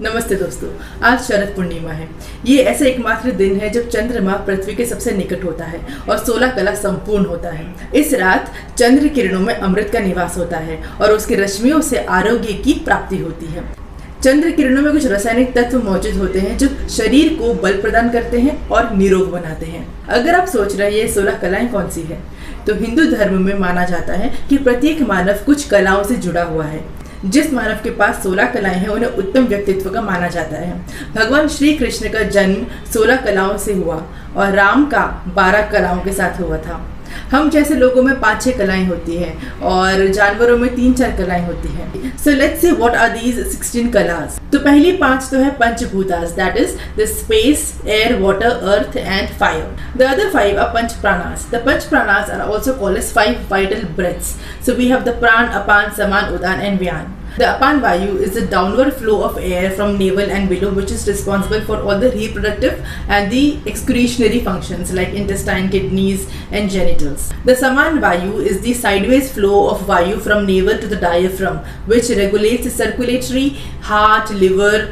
नमस्ते दोस्तों, आज शरद पूर्णिमा है। ये ऐसा एकमात्र दिन है जब चंद्रमा पृथ्वी के सबसे निकट होता है और 16 कला संपूर्ण होता है। इस रात चंद्र किरणों में अमृत का निवास होता है और उसकी रश्मियों से आरोग्य की प्राप्ति होती है। चंद्र किरणों में कुछ रासायनिक तत्व मौजूद होते हैं जो शरीर को बल प्रदान करते हैं और निरोग बनाते हैं। अगर आप सोच रहे हैं ये 16 कलाएं कौन सी है, तो हिंदू धर्म में माना जाता है कि प्रत्येक मानव कुछ कलाओं से जुड़ा हुआ है। जिस मानव के पास 16 कलाएं हैं उन्हें उत्तम व्यक्तित्व का माना जाता है। भगवान श्री कृष्ण का जन्म 16 कलाओं से हुआ और राम का 12 कलाओं के साथ हुआ था। हम जैसे लोगों में 5-6 कलाएं होती हैं और जानवरों में 3-4 कलाएं होती हैं। So let's see what are these 16 कलास। तो पहली 5 तो है पंचभूतास, that is the space, air, water, earth and fire. The other 5 are पंच प्राणास. The पंच प्राणास are also called as 5 vital breaths. So we have the pran, apan, saman, udan and vyan. The apan vayu is the downward flow of air from navel and below, which is responsible for all the reproductive and the excretionary functions like intestine, kidneys and genitals. The saman vayu is the sideways flow of vayu from navel to the diaphragm, which regulates the circulatory, heart, liver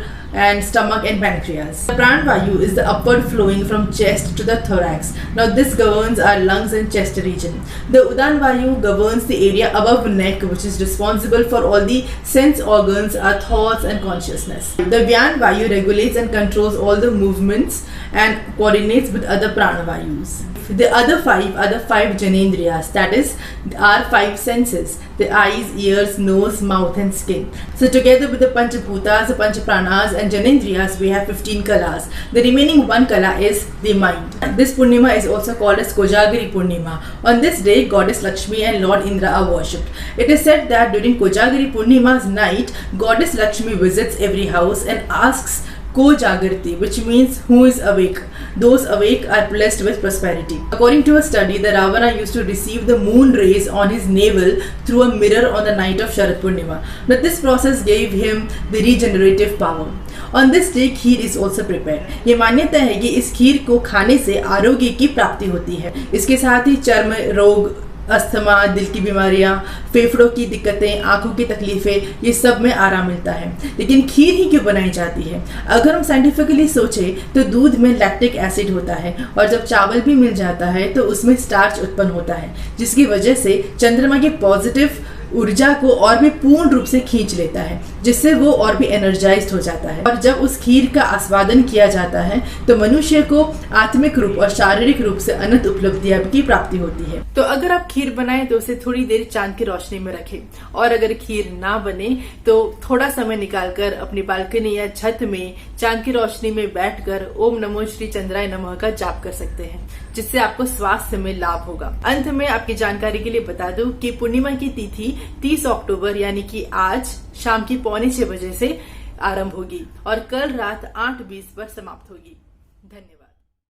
and stomach and pancreas. The pran vayu is the upward flowing from chest to the thorax. Now this governs our lungs and chest region. The udan vayu governs the area above neck, which is responsible for all the sense organs, our thoughts and consciousness. The vyan vayu regulates and controls all the movements and coordinates with other prana vayus. The other 5 are the 5 janendriyas, that is our 5 senses, the eyes, ears, nose, mouth and skin. So together with the panchabhutas, the panchapranas and janendriyas, we have 15 kalas. The remaining 1 kala is the mind. This Purnima is also called as Kojagiri Purnima. On this day, Goddess Lakshmi and Lord Indra are worshipped. It is said that during Kojagiri Purnima's night, Goddess Lakshmi visits every house and asks Ko Jagrati, which means who is awake. Those awake are blessed with prosperity. According to a study, the Ravana used to receive the moon rays on his navel through a mirror on the night of Sharad Purnima. But this process gave him the regenerative power. On this day, kheer is also prepared. ये मान्यता है कि इस खीर को खाने से आरोग्य की प्राप्ति होती है। इसके साथ ही चर्म रोग, अस्थमा, दिल की बीमारियां, फेफड़ों की दिक्कतें, आंखों की तकलीफें, ये सब में आराम मिलता है। लेकिन खीर ही क्यों बनाई जाती है? अगर हम साइंटिफिकली सोचें तो दूध में लैक्टिक एसिड होता है और जब चावल भी मिल जाता है तो उसमें स्टार्च उत्पन्न होता है, जिसकी वजह से चंद्रमा की पॉजिटिव ऊर्जा को और भी पूर्ण रूप से खींच लेता है, जिससे वो और भी एनर्जाइज्ड हो जाता है। और जब उस खीर का आस्वादन किया जाता है तो मनुष्य को आत्मिक रूप और शारीरिक रूप से अनंत उपलब्धियां की प्राप्ति होती है। तो अगर आप खीर बनाएं तो उसे थोड़ी देर चांद की रोशनी में रखें, और अगर खीर ना बने तो थोड़ा समय निकालकर अपनी बालकनी या छत में चांद की रोशनी में बैठकर ओम नमो श्री चंद्राय नमः का जाप कर सकते हैं, जिससे आपको स्वास्थ्य में लाभ होगा। अंत में आपकी जानकारी के लिए बता दूं कि पूर्णिमा की तिथि 30 अक्टूबर यानी कि आज शाम की 5:45 बजे से आरंभ होगी और कल रात 8:20 पर समाप्त होगी। धन्यवाद।